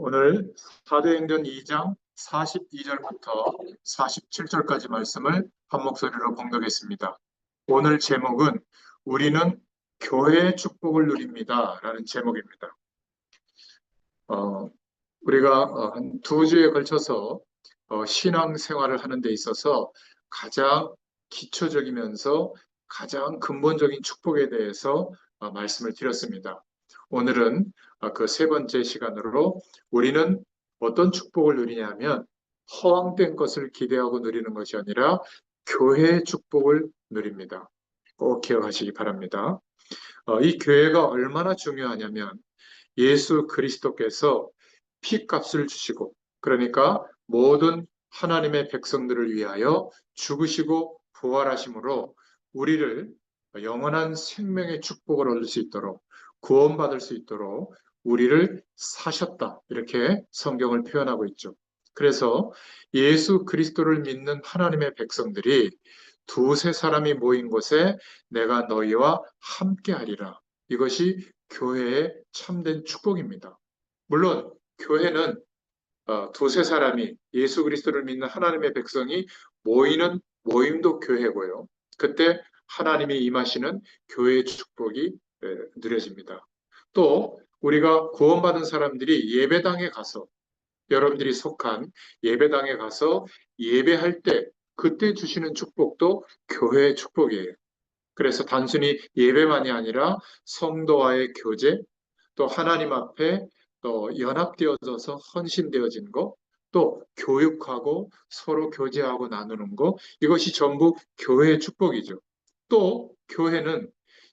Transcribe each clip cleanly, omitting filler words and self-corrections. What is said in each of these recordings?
오늘 사도행전 2장 42절부터 47절까지 말씀을 한 목소리로 봉독했습니다. 오늘 제목은 우리는 교회의 축복을 누립니다 라는 제목입니다. 우리가 한 2주에 걸쳐서 신앙생활을 하는 데 있어서 가장 기초적이면서 가장 근본적인 축복에 대해서 말씀을 드렸습니다. 오늘은 그 세 번째 시간으로 우리는 어떤 축복을 누리냐면 허황된 것을 기대하고 누리는 것이 아니라 교회의 축복을 누립니다. 꼭 기억하시기 바랍니다. 이 교회가 얼마나 중요하냐면 예수 그리스도께서 피값을 주시고, 그러니까 모든 하나님의 백성들을 위하여 죽으시고 부활하심으로 우리를 영원한 생명의 축복을 얻을 수 있도록, 구원받을 수 있도록 우리를 사셨다, 이렇게 성경을 표현하고 있죠. 그래서 예수 그리스도를 믿는 하나님의 백성들이 두세 사람이 모인 곳에 내가 너희와 함께하리라, 이것이 교회의 참된 축복입니다. 물론 교회는 두세 사람이, 예수 그리스도를 믿는 하나님의 백성이 모이는 모임도 교회고요. 그때 하나님이 임하시는 교회의 축복이 누려집니다. 또 우리가 구원받은 사람들이 예배당에 가서, 여러분들이 속한 예배당에 가서 예배할 때 그때 주시는 축복도 교회의 축복이에요. 그래서 단순히 예배만이 아니라 성도와의 교제, 또 하나님 앞에 또 연합되어져서 헌신되어진 것, 또 교육하고 서로 교제하고 나누는 것, 이것이 전부 교회의 축복이죠. 또 교회는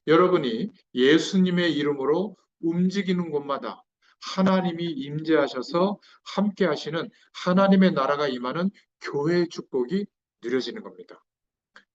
여러분이 예수님의 이름으로 움직이는 곳마다 하나님이 임재하셔서 함께 하시는 하나님의 나라가 임하는 교회의 축복이 누려지는 겁니다.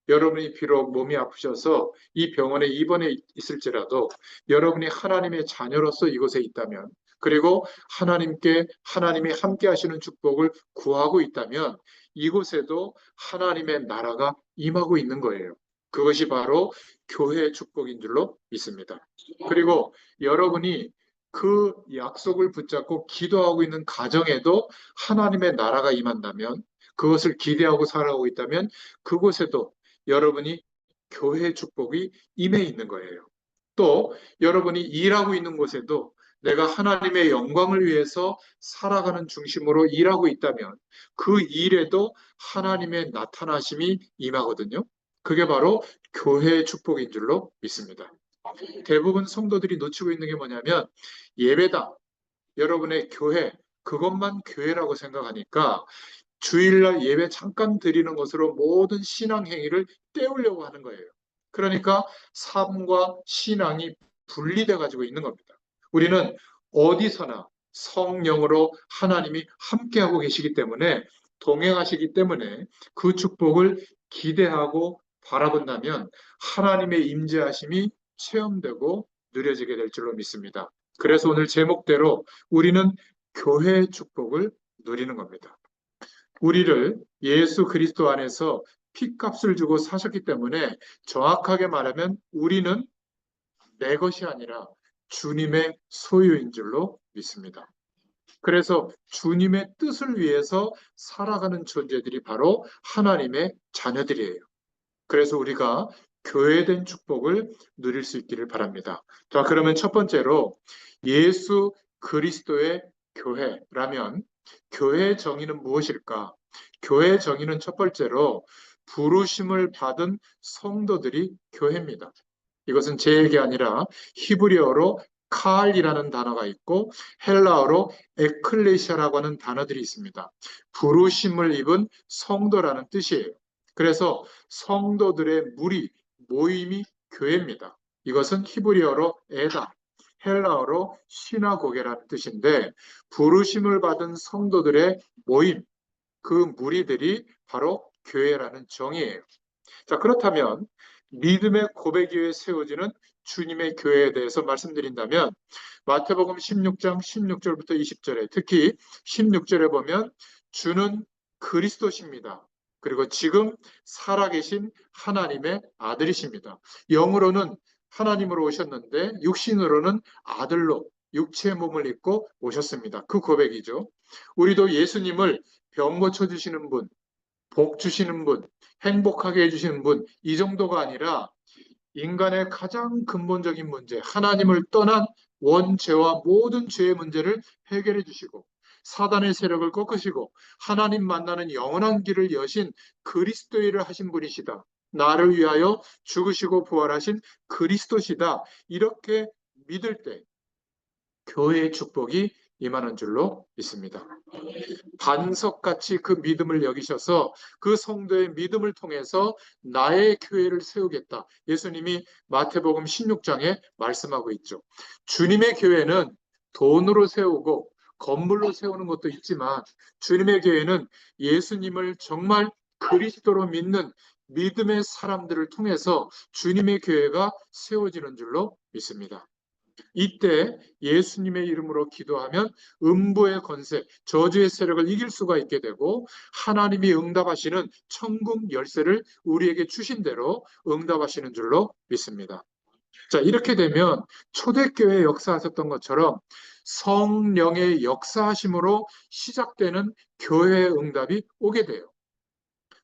여러분이 비록 몸이 아프셔서 이 병원에 입원해 있을지라도 여러분이 하나님의 자녀로서 이곳에 있다면, 그리고 하나님이 함께 하시는 축복을 구하고 있다면 이곳에도 하나님의 나라가 임하고 있는 거예요. 그것이 바로 교회의 축복인 줄로 믿습니다. 그리고 여러분이 그 약속을 붙잡고 기도하고 있는 가정에도 하나님의 나라가 임한다면, 그것을 기대하고 살아가고 있다면 그곳에도 여러분이 교회의 축복이 임해 있는 거예요. 또 여러분이 일하고 있는 곳에도 내가 하나님의 영광을 위해서 살아가는 중심으로 일하고 있다면 그 일에도 하나님의 나타나심이 임하거든요. 그게 바로 교회의 축복인 줄로 믿습니다. 대부분 성도들이 놓치고 있는 게 뭐냐면 예배당, 여러분의 교회, 그것만 교회라고 생각하니까 주일날 예배 잠깐 드리는 것으로 모든 신앙 행위를 때우려고 하는 거예요. 그러니까 삶과 신앙이 분리돼 가지고 있는 겁니다. 우리는 어디서나 성령으로 하나님이 함께하고 계시기 때문에, 동행하시기 때문에 그 축복을 기대하고 바라본다면 하나님의 임재하심이 체험되고 누려지게 될 줄로 믿습니다. 그래서 오늘 제목대로 우리는 교회의 축복을 누리는 겁니다. 우리를 예수 그리스도 안에서 피값을 주고 사셨기 때문에 정확하게 말하면 우리는 내 것이 아니라 주님의 소유인 줄로 믿습니다. 그래서 주님의 뜻을 위해서 살아가는 존재들이 바로 하나님의 자녀들이에요. 그래서 우리가 교회된 축복을 누릴 수 있기를 바랍니다. 자, 그러면 첫 번째로 예수 그리스도의 교회라면 교회의 정의는 무엇일까? 교회의 정의는 첫 번째로 부르심을 받은 성도들이 교회입니다. 이것은 제 얘기 아니라 히브리어로 칼이라는 단어가 있고 헬라어로 에클레시아라고 하는 단어들이 있습니다. 부르심을 입은 성도라는 뜻이에요. 그래서 성도들의 무리, 모임이 교회입니다. 이것은 히브리어로 에다, 헬라어로 시나고게라는 뜻인데, 부르심을 받은 성도들의 모임, 그 무리들이 바로 교회라는 정의예요. 자, 그렇다면 믿음의 고백 위에 세워지는 주님의 교회에 대해서 말씀드린다면 마태복음 16장 16절부터 20절에, 특히 16절에 보면 주는 그리스도십니다. 그리고 지금 살아계신 하나님의 아들이십니다. 영으로는 하나님으로 오셨는데 육신으로는 아들로 육체의 몸을 입고 오셨습니다. 그 고백이죠. 우리도 예수님을 병 고쳐주시는 분, 복 주시는 분, 행복하게 해주시는 분, 이 정도가 아니라 인간의 가장 근본적인 문제, 하나님을 떠난 원죄와 모든 죄의 문제를 해결해 주시고 사단의 세력을 꺾으시고 하나님 만나는 영원한 길을 여신 그리스도의 일을 하신 분이시다. 나를 위하여 죽으시고 부활하신 그리스도시다. 이렇게 믿을 때 교회의 축복이 임하는 줄로 믿습니다. 반석같이 그 믿음을 여기셔서 그 성도의 믿음을 통해서 나의 교회를 세우겠다. 예수님이 마태복음 16장에 말씀하고 있죠. 주님의 교회는 돈으로 세우고 건물로 세우는 것도 있지만 주님의 교회는 예수님을 정말 그리스도로 믿는 믿음의 사람들을 통해서 주님의 교회가 세워지는 줄로 믿습니다. 이때 예수님의 이름으로 기도하면 음부의 권세, 저주의 세력을 이길 수가 있게 되고 하나님이 응답하시는 천국 열쇠를 우리에게 주신 대로 응답하시는 줄로 믿습니다. 자, 이렇게 되면 초대교회 역사하셨던 것처럼 성령의 역사하심으로 시작되는 교회의 응답이 오게 돼요.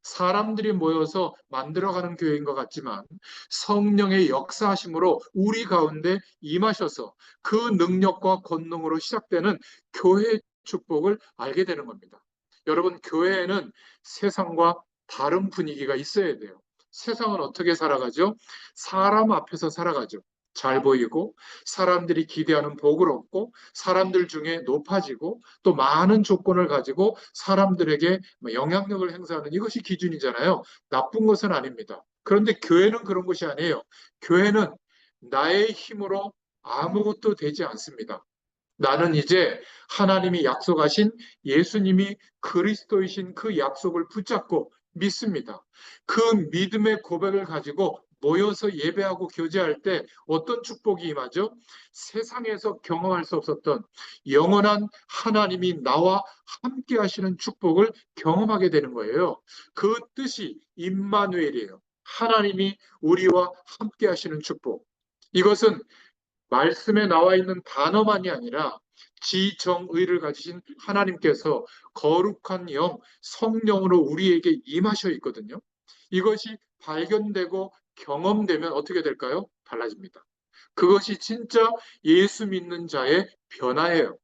사람들이 모여서 만들어가는 교회인 것 같지만 성령의 역사하심으로 우리 가운데 임하셔서 그 능력과 권능으로 시작되는 교회의 축복을 알게 되는 겁니다. 여러분, 교회에는 세상과 다른 분위기가 있어야 돼요. 세상은 어떻게 살아가죠? 사람 앞에서 살아가죠. 잘 보이고 사람들이 기대하는 복을 얻고 사람들 중에 높아지고 또 많은 조건을 가지고 사람들에게 영향력을 행사하는 이것이 기준이잖아요. 나쁜 것은 아닙니다. 그런데 교회는 그런 것이 아니에요. 교회는 나의 힘으로 아무것도 되지 않습니다. 나는 이제 하나님이 약속하신 예수님이 그리스도이신 그 약속을 붙잡고 믿습니다. 그 믿음의 고백을 가지고 모여서 예배하고 교제할 때 어떤 축복이 임하죠? 세상에서 경험할 수 없었던 영원한 하나님이 나와 함께 하시는 축복을 경험하게 되는 거예요. 그 뜻이 임마누엘이에요. 하나님이 우리와 함께 하시는 축복. 이것은 말씀에 나와 있는 단어만이 아니라 지정의를 가지신 하나님께서 거룩한 영, 성령으로 우리에게 임하셔 있거든요. 이것이 발견되고 경험되면 어떻게 될까요? 달라집니다. 그것이 진짜 예수 믿는 자의 변화예요.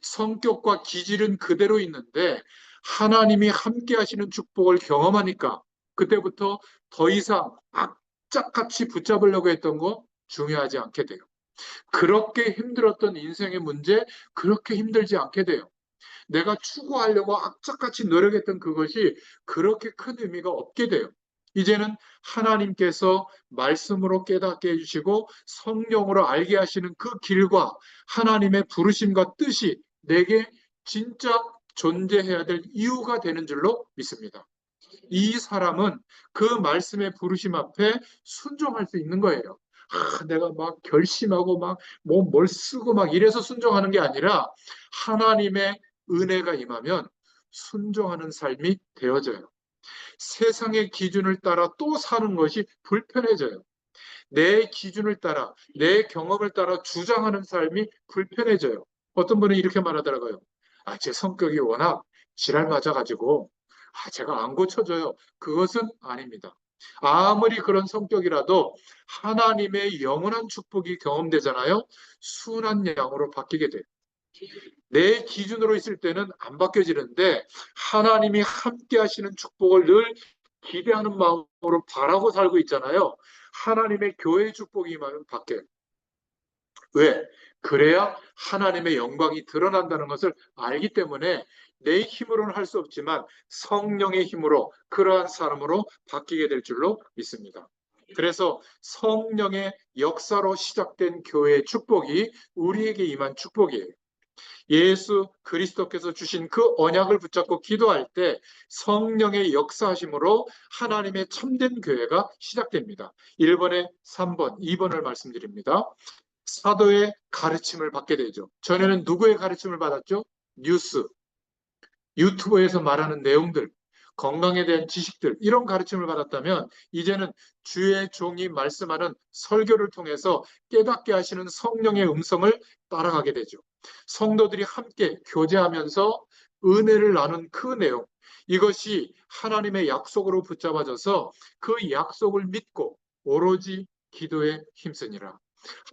성격과 기질은 그대로 있는데 하나님이 함께 하시는 축복을 경험하니까 그때부터 더 이상 악착같이 붙잡으려고 했던 거 중요하지 않게 돼요. 그렇게 힘들었던 인생의 문제, 그렇게 힘들지 않게 돼요. 내가 추구하려고 악착같이 노력했던 그것이 그렇게 큰 의미가 없게 돼요. 이제는 하나님께서 말씀으로 깨닫게 해주시고 성령으로 알게 하시는 그 길과 하나님의 부르심과 뜻이 내게 진짜 존재해야 될 이유가 되는 줄로 믿습니다. 이 사람은 그 말씀의 부르심 앞에 순종할 수 있는 거예요. 내가 막 결심하고 막 뭘 쓰고 막 이래서 순종하는 게 아니라 하나님의 은혜가 임하면 순종하는 삶이 되어져요. 세상의 기준을 따라 또 사는 것이 불편해져요. 내 기준을 따라, 내 경험을 따라 주장하는 삶이 불편해져요. 어떤 분은 이렇게 말하더라고요. 제 성격이 워낙 지랄 맞아가지고, 제가 안 고쳐져요. 그것은 아닙니다. 아무리 그런 성격이라도 하나님의 영원한 축복이 경험되잖아요. 순한 양으로 바뀌게 돼요. 내 기준으로 있을 때는 안 바뀌어지는데 하나님이 함께 하시는 축복을 늘 기대하는 마음으로 바라고 살고 있잖아요. 하나님의 교회의 축복이 임하면 바뀌어요. 왜? 그래야 하나님의 영광이 드러난다는 것을 알기 때문에 내 힘으로는 할 수 없지만 성령의 힘으로 그러한 사람으로 바뀌게 될 줄로 믿습니다. 그래서 성령의 역사로 시작된 교회의 축복이 우리에게 임한 축복이에요. 예수 그리스도께서 주신 그 언약을 붙잡고 기도할 때 성령의 역사하심으로 하나님의 참된 교회가 시작됩니다. 1번에 3번, 2번을 말씀드립니다. 사도의 가르침을 받게 되죠. 전에는 누구의 가르침을 받았죠? 뉴스, 유튜브에서 말하는 내용들, 건강에 대한 지식들, 이런 가르침을 받았다면 이제는 주의 종이 말씀하는 설교를 통해서 깨닫게 하시는 성령의 음성을 따라가게 되죠. 성도들이 함께 교제하면서 은혜를 나눈 그 내용, 이것이 하나님의 약속으로 붙잡아져서 그 약속을 믿고 오로지 기도에 힘쓰니라.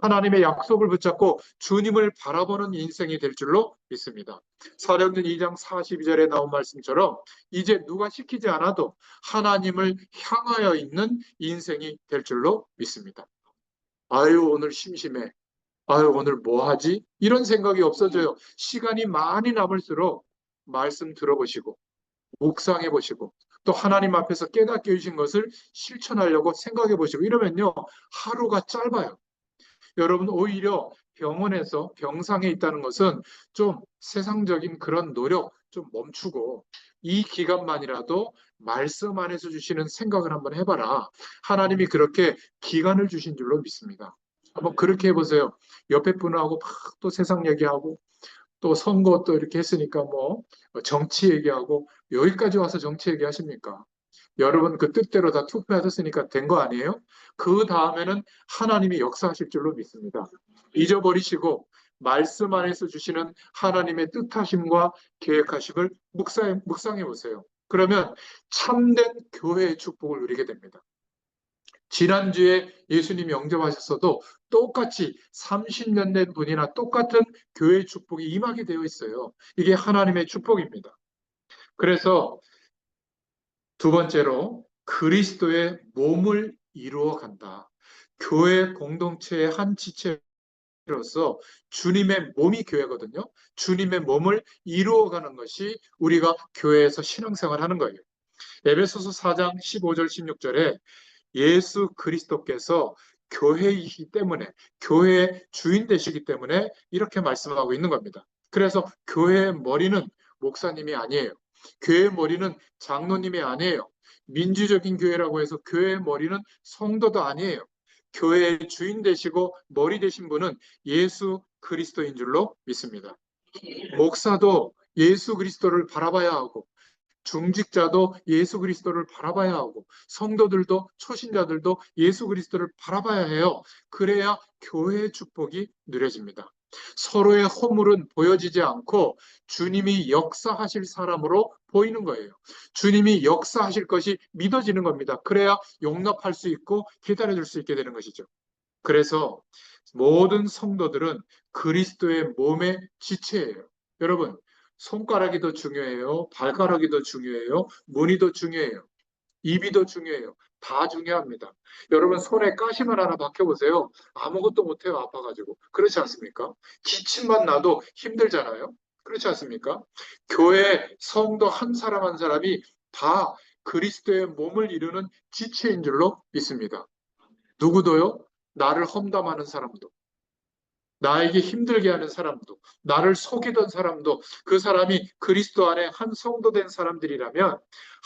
하나님의 약속을 붙잡고 주님을 바라보는 인생이 될 줄로 믿습니다. 사도행전 2장 42절에 나온 말씀처럼 이제 누가 시키지 않아도 하나님을 향하여 있는 인생이 될 줄로 믿습니다. 아유, 오늘 심심해. 아유, 오늘 뭐 하지? 이런 생각이 없어져요. 시간이 많이 남을수록 말씀 들어보시고 묵상해 보시고 또 하나님 앞에서 깨닫게 해주신 것을 실천하려고 생각해 보시고 이러면요, 하루가 짧아요. 여러분, 오히려 병원에서 병상에 있다는 것은 좀 세상적인 그런 노력 좀 멈추고 이 기간만이라도 말씀 안에서 주시는 생각을 한번 해봐라. 하나님이 그렇게 기간을 주신 줄로 믿습니다. 한번 그렇게 해보세요. 옆에 분하고 막 또 세상 얘기하고 또 선거 또 이렇게 했으니까 뭐 정치 얘기하고 여기까지 와서 정치 얘기하십니까? 여러분 그 뜻대로 다 투표하셨으니까 된 거 아니에요? 그 다음에는 하나님이 역사하실 줄로 믿습니다. 잊어버리시고 말씀 안에서 주시는 하나님의 뜻하심과 계획하심을 묵상해 보세요. 그러면 참된 교회의 축복을 누리게 됩니다. 지난주에 예수님이 영접하셨어도 똑같이 30년 된 분이나 똑같은 교회의 축복이 임하게 되어 있어요. 이게 하나님의 축복입니다. 그래서 두 번째로 그리스도의 몸을 이루어 간다. 교회 공동체의 한 지체로서 주님의 몸이 교회거든요. 주님의 몸을 이루어가는 것이 우리가 교회에서 신앙생활 하는 거예요. 에베소서 4장 15절 16절에 예수 그리스도께서 교회이기 때문에 교회의 주인 되시기 때문에 이렇게 말씀하고 있는 겁니다. 그래서 교회의 머리는 목사님이 아니에요. 교회의 머리는 장로님이 아니에요. 민주적인 교회라고 해서 교회의 머리는 성도도 아니에요. 교회의 주인 되시고 머리 되신 분은 예수 그리스도인 줄로 믿습니다. 목사도 예수 그리스도를 바라봐야 하고 중직자도 예수 그리스도를 바라봐야 하고 성도들도 초신자들도 예수 그리스도를 바라봐야 해요. 그래야 교회의 축복이 누려집니다. 서로의 허물은 보여지지 않고 주님이 역사하실 사람으로 보이는 거예요. 주님이 역사하실 것이 믿어지는 겁니다. 그래야 용납할 수 있고 기다려줄 수 있게 되는 것이죠. 그래서 모든 성도들은 그리스도의 몸의 지체예요. 여러분, 손가락이 더 중요해요. 발가락이 더 중요해요. 무늬 더 중요해요. 입이 더 중요해요. 다 중요합니다. 여러분 손에 가시만 하나 박혀보세요. 아무것도 못해요. 아파가지고. 그렇지 않습니까? 기침만 나도 힘들잖아요. 그렇지 않습니까? 교회 성도 한 사람 한 사람이 다 그리스도의 몸을 이루는 지체인 줄로 믿습니다. 누구도요? 나를 험담하는 사람도, 나에게 힘들게 하는 사람도, 나를 속이던 사람도 그 사람이 그리스도 안에 한 성도 된 사람들이라면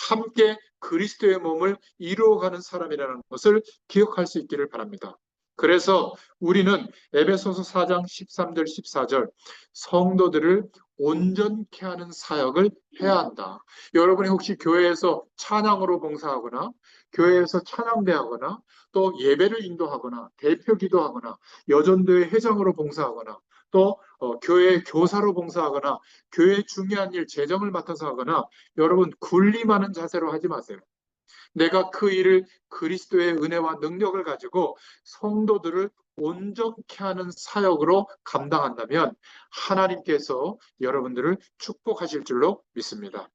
함께 그리스도의 몸을 이루어가는 사람이라는 것을 기억할 수 있기를 바랍니다. 그래서 우리는 에베소서 4장 13절 14절 성도들을 온전케 하는 사역을 해야 한다. 여러분이 혹시 교회에서 찬양으로 봉사하거나 교회에서 찬양대하거나 또 예배를 인도하거나 대표 기도하거나 여전도의 회장으로 봉사하거나 또 교회 교사로 봉사하거나 교회 중요한 일 재정을 맡아서 하거나 여러분 군림하는 자세로 하지 마세요. 내가 그 일을 그리스도의 은혜와 능력을 가지고 성도들을 온전케 하는 사역으로 감당한다면 하나님께서 여러분들을 축복하실 줄로 믿습니다.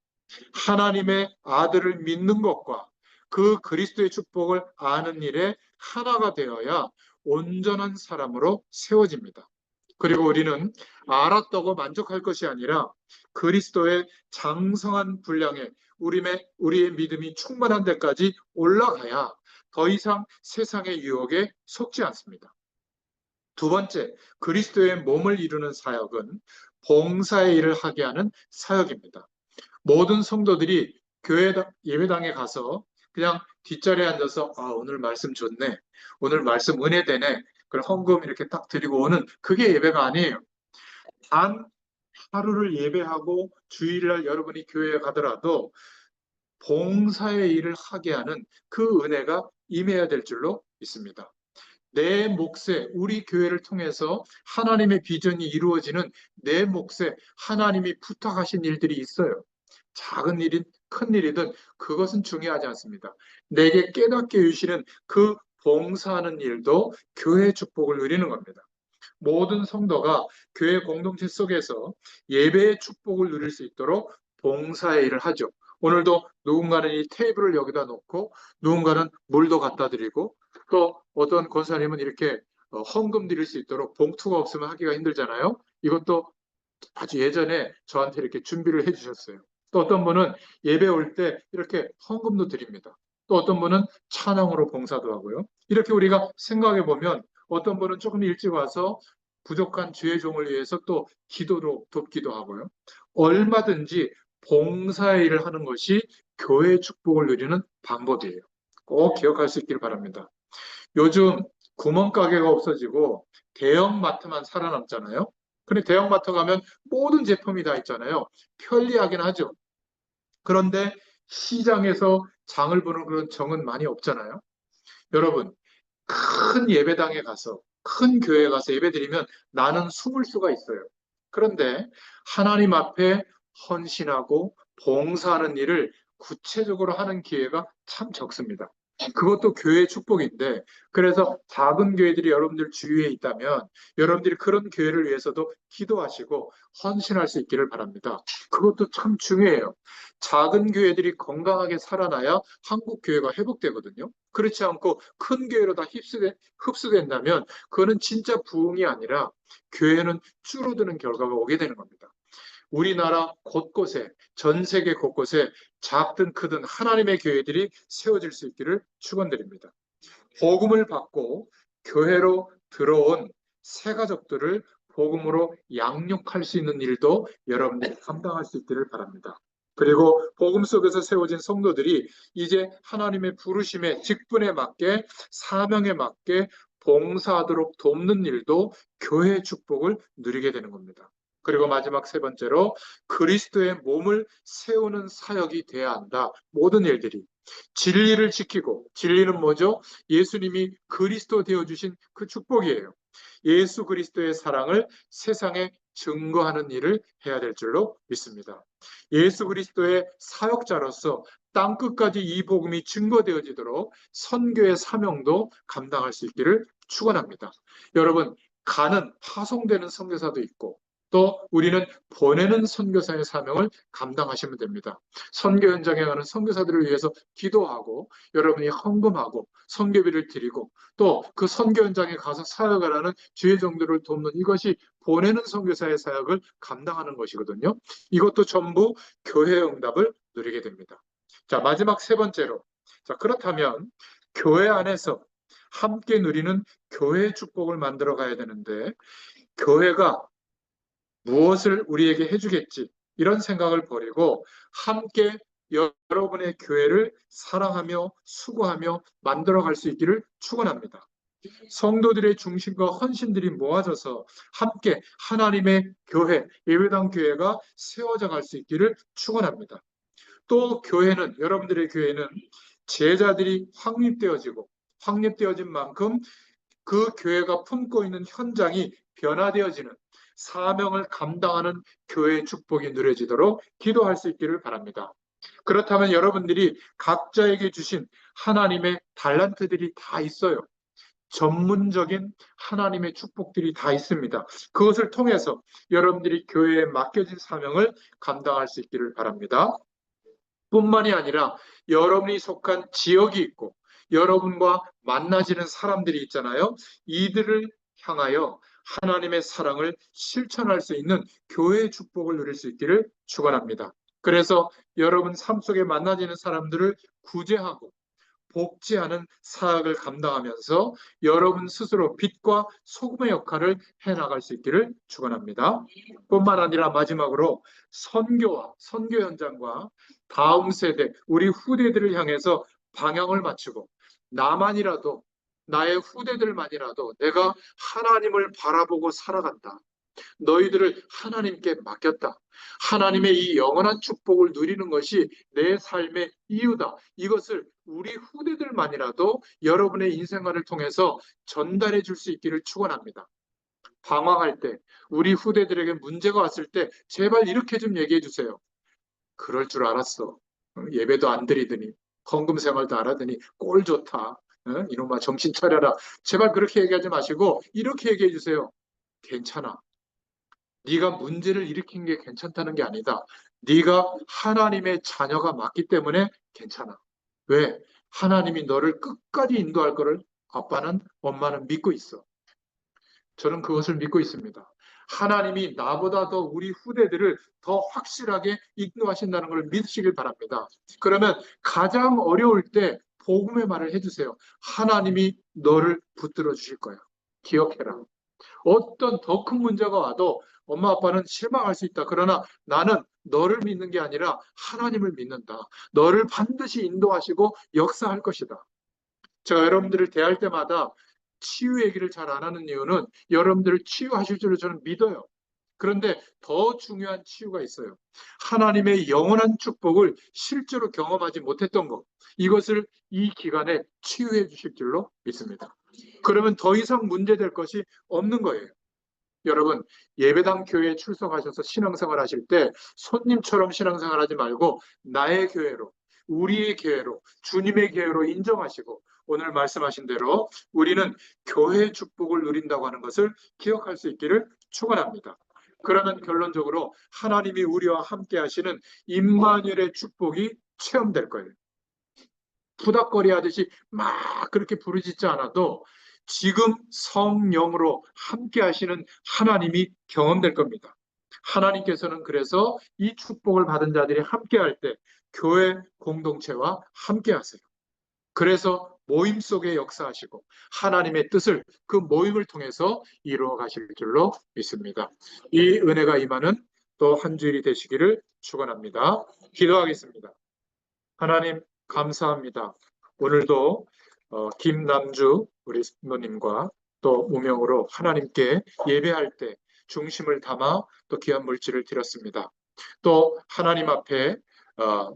하나님의 아들을 믿는 것과 그 그리스도의 축복을 아는 일에 하나가 되어야 온전한 사람으로 세워집니다. 그리고 우리는 알았다고 만족할 것이 아니라 그리스도의 장성한 분량에 우리의 믿음이 충만한 데까지 올라가야 더 이상 세상의 유혹에 속지 않습니다. 두 번째, 그리스도의 몸을 이루는 사역은 봉사의 일을 하게 하는 사역입니다. 모든 성도들이 교회 예배당에 가서 그냥 뒷자리에 앉아서 오늘 말씀 좋네. 오늘 말씀 은혜되네. 그럼 헌금 이렇게 딱 드리고 오는 그게 예배가 아니에요. 단 하루를 예배하고 주일날 여러분이 교회에 가더라도 봉사의 일을 하게 하는 그 은혜가 임해야 될 줄로 믿습니다. 내 몫에 우리 교회를 통해서 하나님의 비전이 이루어지는 내 몫에 하나님이 부탁하신 일들이 있어요. 작은 일인 큰 일이든 그것은 중요하지 않습니다. 내게 깨닫게 해주시는 그 봉사하는 일도 교회의 축복을 누리는 겁니다. 모든 성도가 교회 공동체 속에서 예배의 축복을 누릴 수 있도록 봉사의 일을 하죠. 오늘도 누군가는 이 테이블을 여기다 놓고 누군가는 물도 갖다 드리고 또 어떤 권사님은 이렇게 헌금 드릴 수 있도록 봉투가 없으면 하기가 힘들잖아요. 이것도 아주 예전에 저한테 이렇게 준비를 해주셨어요. 또 어떤 분은 예배 올 때 이렇게 헌금도 드립니다. 또 어떤 분은 찬양으로 봉사도 하고요. 이렇게 우리가 생각해 보면 어떤 분은 조금 일찍 와서 부족한 주의 종을 위해서 또 기도로 돕기도 하고요. 얼마든지 봉사의 일을 하는 것이 교회의 축복을 누리는 방법이에요. 꼭 기억할 수 있길 바랍니다. 요즘 구멍가게가 없어지고 대형마트만 살아남잖아요. 근데 대형마트 가면 모든 제품이 다 있잖아요. 편리하긴 하죠. 그런데 시장에서 장을 보는 그런 정은 많이 없잖아요. 여러분, 큰 예배당에 가서, 큰 교회에 가서 예배드리면 나는 숨을 수가 있어요. 그런데 하나님 앞에 헌신하고 봉사하는 일을 구체적으로 하는 기회가 참 적습니다. 그것도 교회의 축복인데, 그래서 작은 교회들이 여러분들 주위에 있다면 여러분들이 그런 교회를 위해서도 기도하시고 헌신할 수 있기를 바랍니다. 그것도 참 중요해요. 작은 교회들이 건강하게 살아나야 한국 교회가 회복되거든요. 그렇지 않고 큰 교회로 다 흡수된다면 그거는 진짜 부흥이 아니라 교회는 줄어드는 결과가 오게 되는 겁니다. 우리나라 곳곳에, 전 세계 곳곳에 작든 크든 하나님의 교회들이 세워질 수 있기를 축원드립니다. 복음을 받고 교회로 들어온 새 가족들을 복음으로 양육할 수 있는 일도 여러분들이 감당할 수 있기를 바랍니다. 그리고 복음 속에서 세워진 성도들이 이제 하나님의 부르심의 직분에 맞게 사명에 맞게 봉사하도록 돕는 일도 교회의 축복을 누리게 되는 겁니다. 그리고 마지막 세 번째로 그리스도의 몸을 세우는 사역이 돼야 한다. 모든 일들이. 진리를 지키고, 진리는 뭐죠? 예수님이 그리스도 되어주신 그 축복이에요. 예수 그리스도의 사랑을 세상에 증거하는 일을 해야 될 줄로 믿습니다. 예수 그리스도의 사역자로서 땅끝까지 이 복음이 증거되어지도록 선교의 사명도 감당할 수 있기를 축원합니다. 여러분, 가는 파송되는 선교사도 있고 또 우리는 보내는 선교사의 사명을 감당하시면 됩니다. 선교 현장에 가는 선교사들을 위해서 기도하고 여러분이 헌금하고 선교비를 드리고 또 그 선교 현장에 가서 사역을 하는 주의 종들을 돕는 이것이 보내는 선교사의 사역을 감당하는 것이거든요. 이것도 전부 교회의 응답을 누리게 됩니다. 자, 마지막 세 번째로. 자, 그렇다면 교회 안에서 함께 누리는 교회의 축복을 만들어 가야 되는데 교회가 무엇을 우리에게 해주겠지 이런 생각을 버리고 함께 여러분의 교회를 사랑하며 수고하며 만들어갈 수 있기를 축원합니다. 성도들의 중심과 헌신들이 모아져서 함께 하나님의 교회, 예배당 교회가 세워져 갈 수 있기를 축원합니다. 또 교회는 여러분들의 교회는 제자들이 확립되어진 만큼 그 교회가 품고 있는 현장이 변화되어지는 사명을 감당하는 교회의 축복이 누려지도록 기도할 수 있기를 바랍니다. 그렇다면 여러분들이 각자에게 주신 하나님의 달란트들이 다 있어요. 전문적인 하나님의 축복들이 다 있습니다. 그것을 통해서 여러분들이 교회에 맡겨진 사명을 감당할 수 있기를 바랍니다. 뿐만이 아니라 여러분이 속한 지역이 있고 여러분과 만나지는 사람들이 있잖아요. 이들을 향하여 하나님의 사랑을 실천할 수 있는 교회의 축복을 누릴 수 있기를 축원합니다. 그래서 여러분 삶 속에 만나지는 사람들을 구제하고 복지하는 사역을 감당하면서 여러분 스스로 빛과 소금의 역할을 해나갈 수 있기를 축원합니다. 뿐만 아니라 마지막으로 선교와 선교 현장과 다음 세대, 우리 후대들을 향해서 방향을 맞추고 나만이라도 나의 후대들만이라도 내가 하나님을 바라보고 살아간다. 너희들을 하나님께 맡겼다. 하나님의 이 영원한 축복을 누리는 것이 내 삶의 이유다. 이것을 우리 후대들만이라도 여러분의 인생관을 통해서 전달해 줄 수 있기를 축원합니다. 방황할 때, 우리 후대들에게 문제가 왔을 때 제발 이렇게 좀 얘기해 주세요. 그럴 줄 알았어. 예배도 안 드리더니 헌금 생활도 안 하더니 꼴 좋다. 이놈아 정신 차려라. 제발 그렇게 얘기하지 마시고 이렇게 얘기해 주세요. 괜찮아. 네가 문제를 일으킨 게 괜찮다는 게 아니다. 네가 하나님의 자녀가 맞기 때문에 괜찮아. 왜? 하나님이 너를 끝까지 인도할 거를 아빠는 엄마는 믿고 있어. 저는 그것을 믿고 있습니다. 하나님이 나보다 더 우리 후대들을 더 확실하게 인도하신다는 걸 믿으시길 바랍니다. 그러면 가장 어려울 때 복음의 말을 해주세요. 하나님이 너를 붙들어 주실 거야. 기억해라. 어떤 더 큰 문제가 와도 엄마 아빠는 실망할 수 있다. 그러나 나는 너를 믿는 게 아니라 하나님을 믿는다. 너를 반드시 인도하시고 역사할 것이다. 제가 여러분들을 대할 때마다 치유 얘기를 잘 안 하는 이유는 여러분들을 치유하실 줄을 저는 믿어요. 그런데 더 중요한 치유가 있어요. 하나님의 영원한 축복을 실제로 경험하지 못했던 것. 이것을 이 기간에 치유해 주실 줄로 믿습니다. 그러면 더 이상 문제될 것이 없는 거예요. 여러분, 예배당 교회에 출석하셔서 신앙생활 하실 때 손님처럼 신앙생활 하지 말고 나의 교회로, 우리의 교회로, 주님의 교회로 인정하시고 오늘 말씀하신 대로 우리는 교회의 축복을 누린다고 하는 것을 기억할 수 있기를 축원합니다. 그러면 결론적으로 하나님이 우리와 함께 하시는 임마누엘의 축복이 체험될 거예요. 푸닥거리 하듯이 막 그렇게 부르짖지 않아도 지금 성령으로 함께 하시는 하나님이 경험될 겁니다. 하나님께서는 그래서 이 축복을 받은 자들이 함께 할 때 교회 공동체와 함께 하세요. 그래서 모임 속에 역사하시고 하나님의 뜻을 그 모임을 통해서 이루어 가실 줄로 믿습니다. 이 은혜가 임하는 또 한 주일이 되시기를 축원합니다. 기도하겠습니다. 하나님 감사합니다. 오늘도 김남주 우리 부모님과 또 무명으로 하나님께 예배할 때 중심을 담아 또 귀한 물질을 드렸습니다. 또 하나님 앞에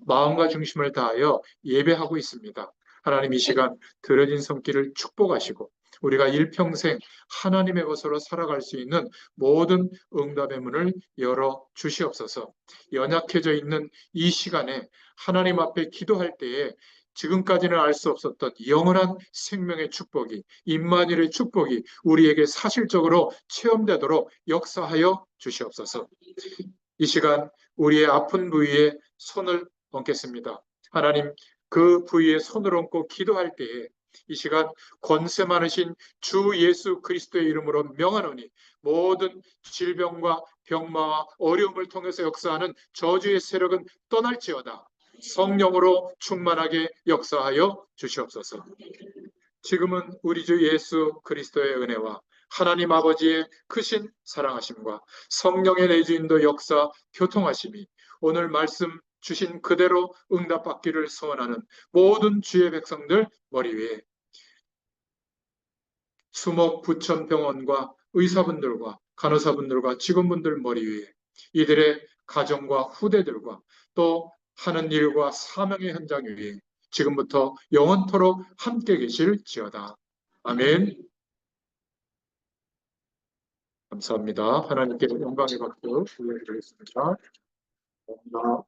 마음과 중심을 다하여 예배하고 있습니다. 하나님 이 시간 들어진 손길을 축복하시고 우리가 일평생 하나님의 것으로 살아갈 수 있는 모든 응답의 문을 열어 주시옵소서. 연약해져 있는 이 시간에 하나님 앞에 기도할 때에 지금까지는 알 수 없었던 영원한 생명의 축복이, 임마누엘의 축복이 우리에게 사실적으로 체험되도록 역사하여 주시옵소서. 이 시간 우리의 아픈 부위에 손을 얹겠습니다. 하나님, 그 부위에 손을 얹고 기도할 때에 이 시간 권세 많으신 주 예수 그리스도의 이름으로 명하노니 모든 질병과 병마와 어려움을 통해서 역사하는 저주의 세력은 떠날지어다. 성령으로 충만하게 역사하여 주시옵소서. 지금은 우리 주 예수 그리스도의 은혜와 하나님 아버지의 크신 사랑하심과 성령의 내주인도 역사 교통하심이 오늘 말씀 주신 그대로 응답받기를 소원하는 모든 주의 백성들 머리 위에 수목 부천병원과 의사분들과 간호사분들과 직원분들 머리 위에 이들의 가정과 후대들과 또 하는 일과 사명의 현장 위에 지금부터 영원토록 함께 계실지어다. 아멘. 감사합니다. 하나님께 영광의 박수 올려드리겠습니다. 감사합니다.